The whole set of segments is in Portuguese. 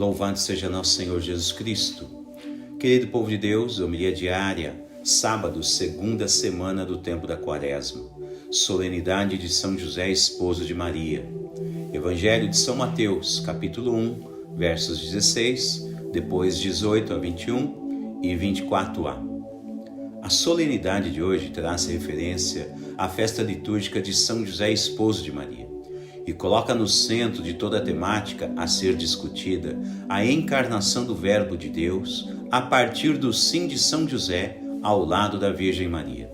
Louvado seja nosso Senhor Jesus Cristo. Querido povo de Deus, homilia diária, sábado, segunda semana do tempo da Quaresma. Solenidade de São José, esposo de Maria. Evangelho de São Mateus, capítulo 1, versos 16, depois 18 a 21 e 24a. A solenidade de hoje traz referência à festa litúrgica de São José, esposo de Maria, e coloca no centro de toda a temática a ser discutida a encarnação do Verbo de Deus a partir do sim de São José ao lado da Virgem Maria.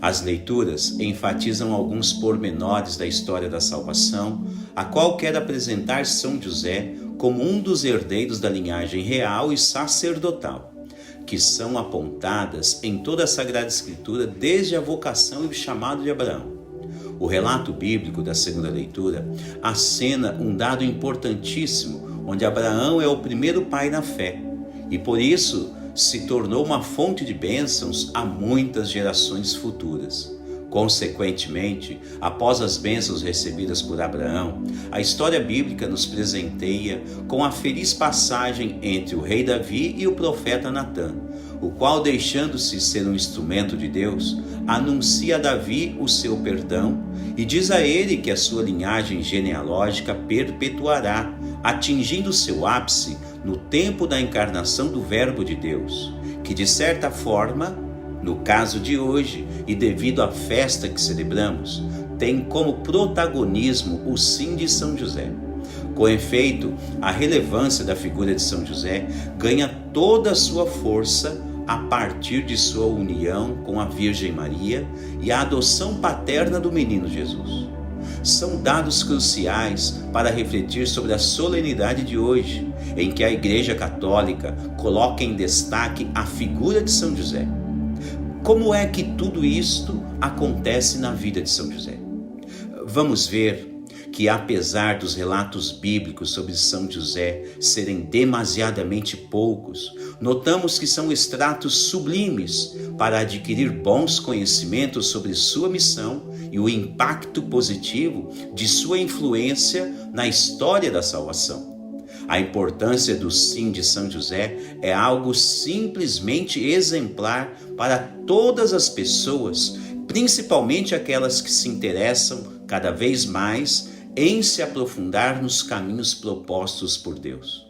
As leituras enfatizam alguns pormenores da história da salvação, a qual quer apresentar São José como um dos herdeiros da linhagem real e sacerdotal, que são apontadas em toda a Sagrada Escritura desde a vocação e o chamado de Abraão. O relato bíblico da segunda leitura acena um dado importantíssimo, onde Abraão é o primeiro pai na fé, e por isso se tornou uma fonte de bênçãos a muitas gerações futuras. Consequentemente, após as bênçãos recebidas por Abraão, a história bíblica nos presenteia com a feliz passagem entre o rei Davi e o profeta Natã, o qual, deixando-se ser um instrumento de Deus, anuncia a Davi o seu perdão e diz a ele que a sua linhagem genealógica perpetuará, atingindo seu ápice no tempo da encarnação do Verbo de Deus, que de certa forma, no caso de hoje e devido à festa que celebramos, tem como protagonismo o sim de São José. Com efeito, a relevância da figura de São José ganha toda a sua força a partir de sua união com a Virgem Maria e a adoção paterna do menino Jesus. São dados cruciais para refletir sobre a solenidade de hoje, em que a Igreja Católica coloca em destaque a figura de São José. Como é que tudo isto acontece na vida de São José? Vamos ver que, apesar dos relatos bíblicos sobre São José serem demasiadamente poucos, notamos que são extratos sublimes para adquirir bons conhecimentos sobre sua missão e o impacto positivo de sua influência na história da salvação. A importância do sim de São José é algo simplesmente exemplar para todas as pessoas, principalmente aquelas que se interessam cada vez mais em se aprofundar nos caminhos propostos por Deus.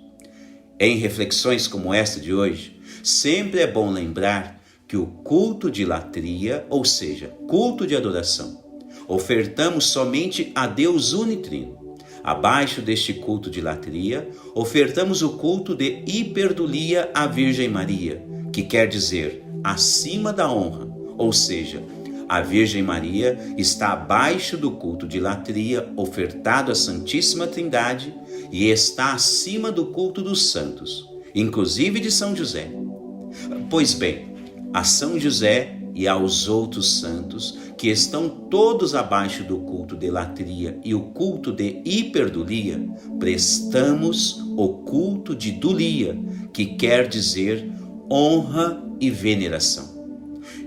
Em reflexões como esta de hoje, sempre é bom lembrar que o culto de latria, ou seja, culto de adoração, ofertamos somente a Deus unitrino. Abaixo deste culto de latria, ofertamos o culto de hiperdulia à Virgem Maria, que quer dizer acima da honra, ou seja, a Virgem Maria está abaixo do culto de latria ofertado à Santíssima Trindade e está acima do culto dos santos, inclusive de São José. Pois bem, a São José e aos outros santos, que estão todos abaixo do culto de latria e o culto de hiperdulia, prestamos o culto de dulia, que quer dizer honra e veneração.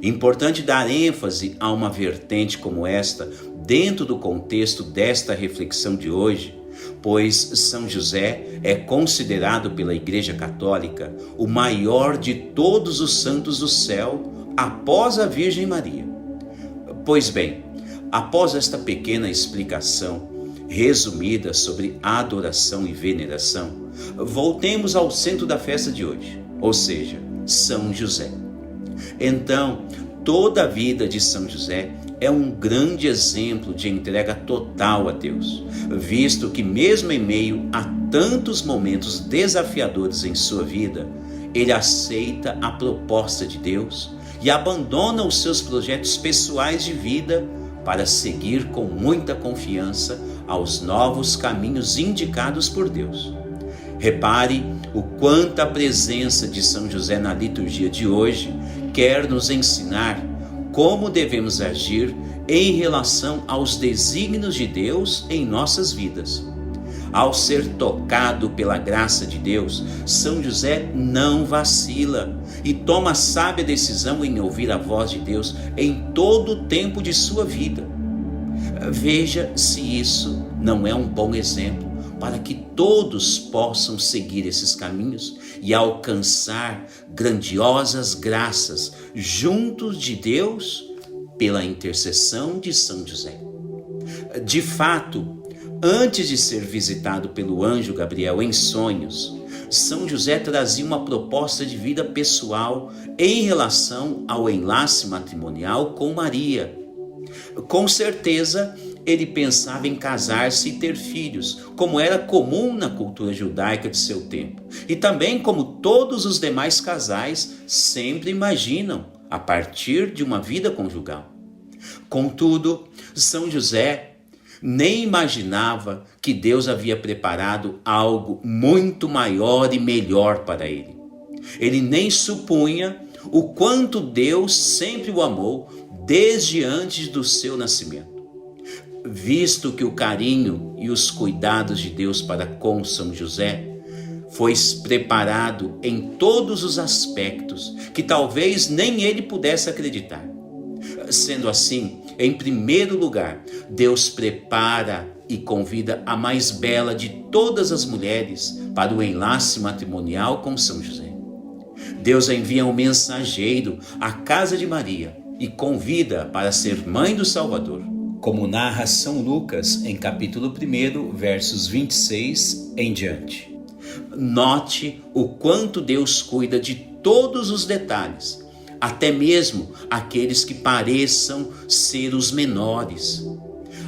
Importante dar ênfase a uma vertente como esta dentro do contexto desta reflexão de hoje, pois São José é considerado pela Igreja Católica o maior de todos os santos do céu após a Virgem Maria. Pois bem, após esta pequena explicação resumida sobre adoração e veneração, voltemos ao centro da festa de hoje, ou seja, São José. Então, toda a vida de São José é um grande exemplo de entrega total a Deus, visto que mesmo em meio a tantos momentos desafiadores em sua vida, ele aceita a proposta de Deus e abandona os seus projetos pessoais de vida para seguir com muita confiança aos novos caminhos indicados por Deus. Repare o quanto a presença de São José na liturgia de hoje quer nos ensinar como devemos agir em relação aos desígnios de Deus em nossas vidas. Ao ser tocado pela graça de Deus, São José não vacila e toma a sábia decisão em ouvir a voz de Deus em todo o tempo de sua vida. Veja se isso não é um bom exemplo para que todos possam seguir esses caminhos e alcançar grandiosas graças juntos de Deus pela intercessão de São José. De fato, antes de ser visitado pelo anjo Gabriel em sonhos, São José trazia uma proposta de vida pessoal em relação ao enlace matrimonial com Maria. Com certeza, ele pensava em casar-se e ter filhos, como era comum na cultura judaica de seu tempo. E também como todos os demais casais sempre imaginam, a partir de uma vida conjugal. Contudo, São José nem imaginava que Deus havia preparado algo muito maior e melhor para ele. Ele nem supunha o quanto Deus sempre o amou desde antes do seu nascimento. Visto que o carinho e os cuidados de Deus para com São José foi preparado em todos os aspectos que talvez nem ele pudesse acreditar. Sendo assim, em primeiro lugar, Deus prepara e convida a mais bela de todas as mulheres para o enlace matrimonial com São José. Deus envia um mensageiro à casa de Maria e convida para ser mãe do Salvador, como narra São Lucas em capítulo 1, versos 26 em diante. Note o quanto Deus cuida de todos os detalhes, até mesmo aqueles que pareçam ser os menores.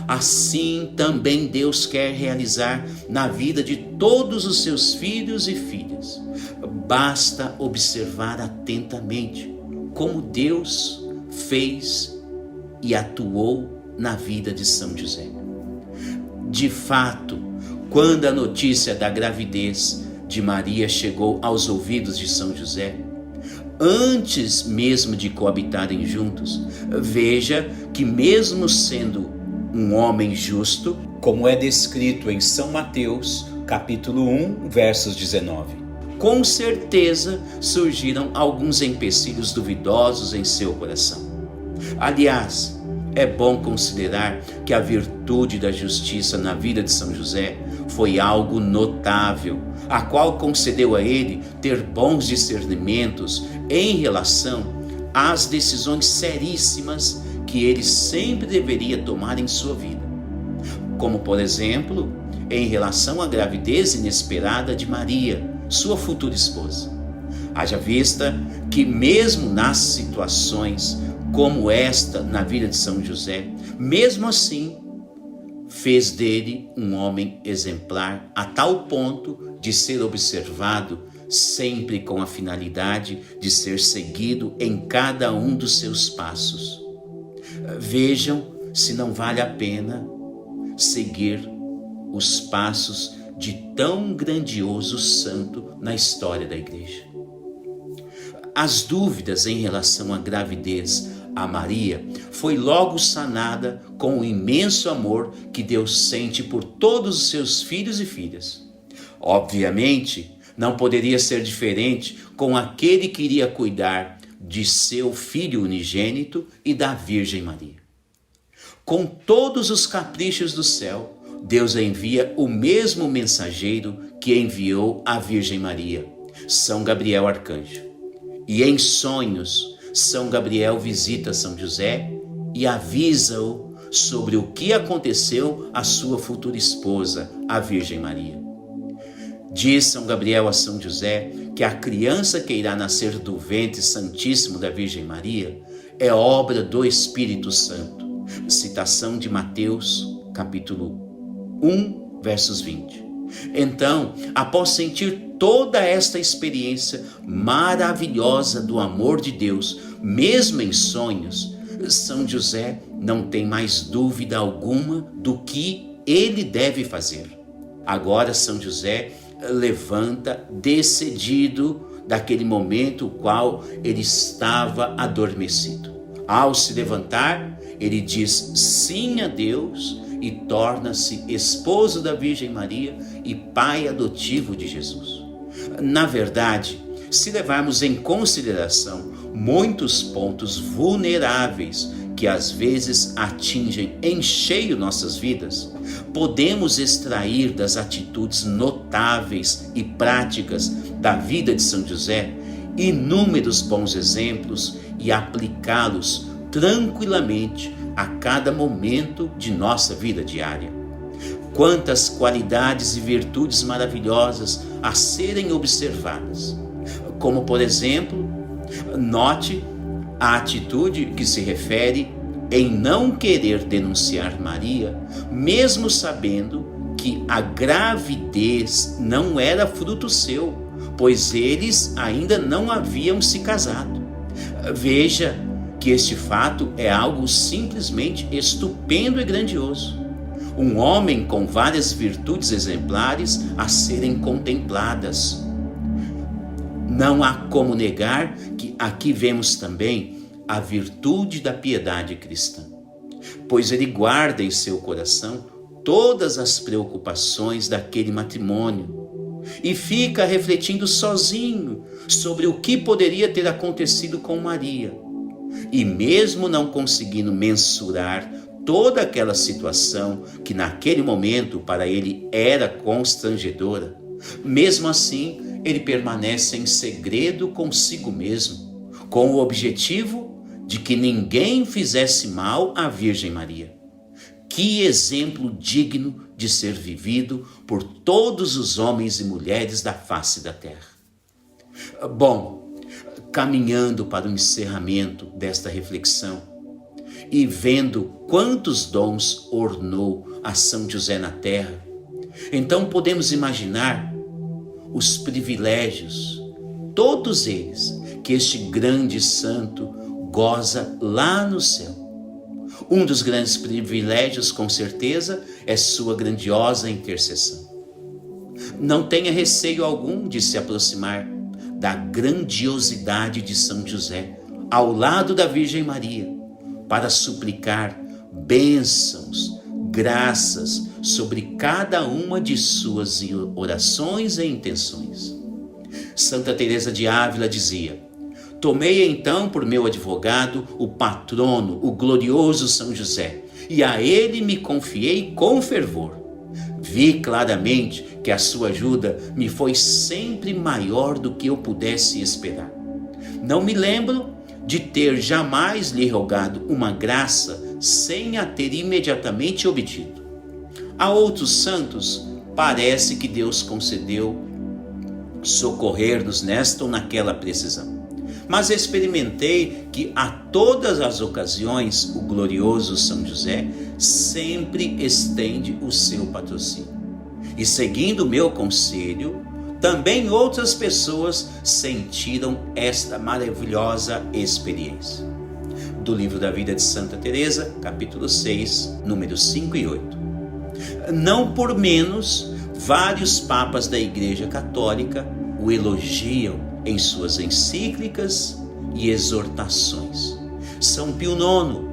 Assim também Deus quer realizar na vida de todos os seus filhos e filhas. Basta observar atentamente como Deus fez e atuou na vida de São José. De fato, quando a notícia da gravidez de Maria chegou aos ouvidos de São José, antes mesmo de coabitarem juntos, veja que mesmo sendo um homem justo, como é descrito em São Mateus, capítulo 1, versos 19, com certeza surgiram alguns empecilhos duvidosos em seu coração. Aliás, é bom considerar que a virtude da justiça na vida de São José foi algo notável, a qual concedeu a ele ter bons discernimentos em relação às decisões seríssimas que ele sempre deveria tomar em sua vida. Como, por exemplo, em relação à gravidez inesperada de Maria, sua futura esposa. Haja vista que mesmo nas situações como esta na vida de São José, mesmo assim, fez dele um homem exemplar a tal ponto de ser observado sempre com a finalidade de ser seguido em cada um dos seus passos. Vejam se não vale a pena seguir os passos de tão grandioso santo na história da Igreja. As dúvidas em relação à gravidez a Maria foi logo sanada com o imenso amor que Deus sente por todos os seus filhos e filhas. Obviamente, não poderia ser diferente com aquele que iria cuidar de seu filho unigênito e da Virgem Maria. Com todos os caprichos do céu, Deus envia o mesmo mensageiro que enviou a Virgem Maria, São Gabriel Arcanjo. E em sonhos, São Gabriel visita São José e avisa-o sobre o que aconteceu à sua futura esposa, a Virgem Maria. Diz São Gabriel a São José que a criança que irá nascer do ventre santíssimo da Virgem Maria é obra do Espírito Santo. Citação de Mateus, capítulo 1, versos 20. Então, após sentir toda esta experiência maravilhosa do amor de Deus, mesmo em sonhos, São José não tem mais dúvida alguma do que ele deve fazer. Agora São José levanta decidido daquele momento no qual ele estava adormecido. Ao se levantar, ele diz sim a Deus e torna-se esposo da Virgem Maria e pai adotivo de Jesus. Na verdade, se levarmos em consideração muitos pontos vulneráveis que às vezes atingem em cheio nossas vidas, podemos extrair das atitudes notáveis e práticas da vida de São José inúmeros bons exemplos e aplicá-los tranquilamente a cada momento de nossa vida diária. Quantas qualidades e virtudes maravilhosas a serem observadas, como por exemplo, note a atitude que se refere em não querer denunciar Maria, mesmo sabendo que a gravidez não era fruto seu, pois eles ainda não haviam se casado. Veja que este fato é algo simplesmente estupendo e grandioso. Um homem com várias virtudes exemplares a serem contempladas. Não há como negar que aqui vemos também a virtude da piedade cristã, pois ele guarda em seu coração todas as preocupações daquele matrimônio e fica refletindo sozinho sobre o que poderia ter acontecido com Maria. E mesmo não conseguindo mensurar toda aquela situação que naquele momento para ele era constrangedora, mesmo assim ele permanece em segredo consigo mesmo, com o objetivo de que ninguém fizesse mal à Virgem Maria. Que exemplo digno de ser vivido por todos os homens e mulheres da face da terra. Bom, caminhando para o encerramento desta reflexão e vendo quantos dons ornou a São José na terra, então podemos imaginar os privilégios, todos eles, que este grande santo goza lá no céu. Um dos grandes privilégios, com certeza, é sua grandiosa intercessão. Não tenha receio algum de se aproximar da grandiosidade de São José, ao lado da Virgem Maria, para suplicar bênçãos, graças sobre cada uma de suas orações e intenções. Santa Teresa de Ávila dizia: tomei então por meu advogado o patrono, o glorioso São José, e a ele me confiei com fervor. Vi claramente que a sua ajuda me foi sempre maior do que eu pudesse esperar. Não me lembro de ter jamais lhe rogado uma graça sem a ter imediatamente obtido. A outros santos parece que Deus concedeu socorrer-nos nesta ou naquela precisão. Mas experimentei que a todas as ocasiões o glorioso São José sempre estende o seu patrocínio. E seguindo o meu conselho, também outras pessoas sentiram esta maravilhosa experiência. Do livro da vida de Santa Teresa, capítulo 6, números 5 e 8. Não por menos, vários papas da Igreja Católica o elogiam em suas encíclicas e exortações. São Pio IX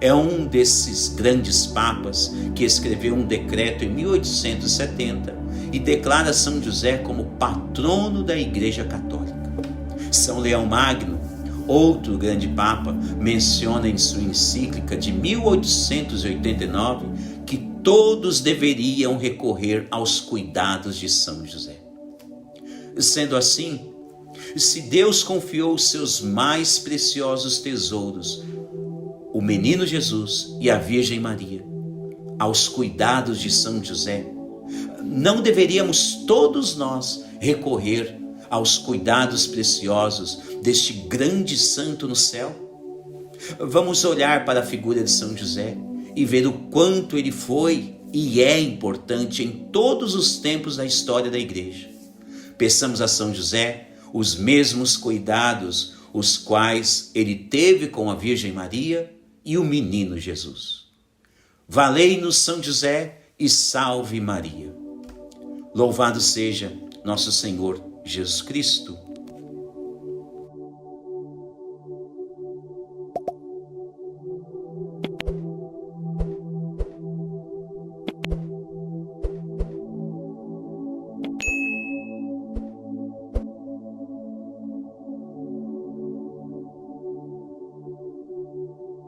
é um desses grandes papas que escreveu um decreto em 1870 e declara São José como patrono da Igreja Católica. São Leão Magno, outro grande papa, menciona em sua encíclica de 1889 que todos deveriam recorrer aos cuidados de São José. Sendo assim, se Deus confiou os seus mais preciosos tesouros, o menino Jesus e a Virgem Maria, aos cuidados de São José, não deveríamos todos nós recorrer aos cuidados preciosos deste grande santo no céu? Vamos olhar para a figura de São José e ver o quanto ele foi e é importante em todos os tempos da história da Igreja. Peçamos a São José os mesmos cuidados os quais ele teve com a Virgem Maria e o menino Jesus. Valei-nos São José e salve Maria. Louvado seja nosso Senhor Jesus Cristo.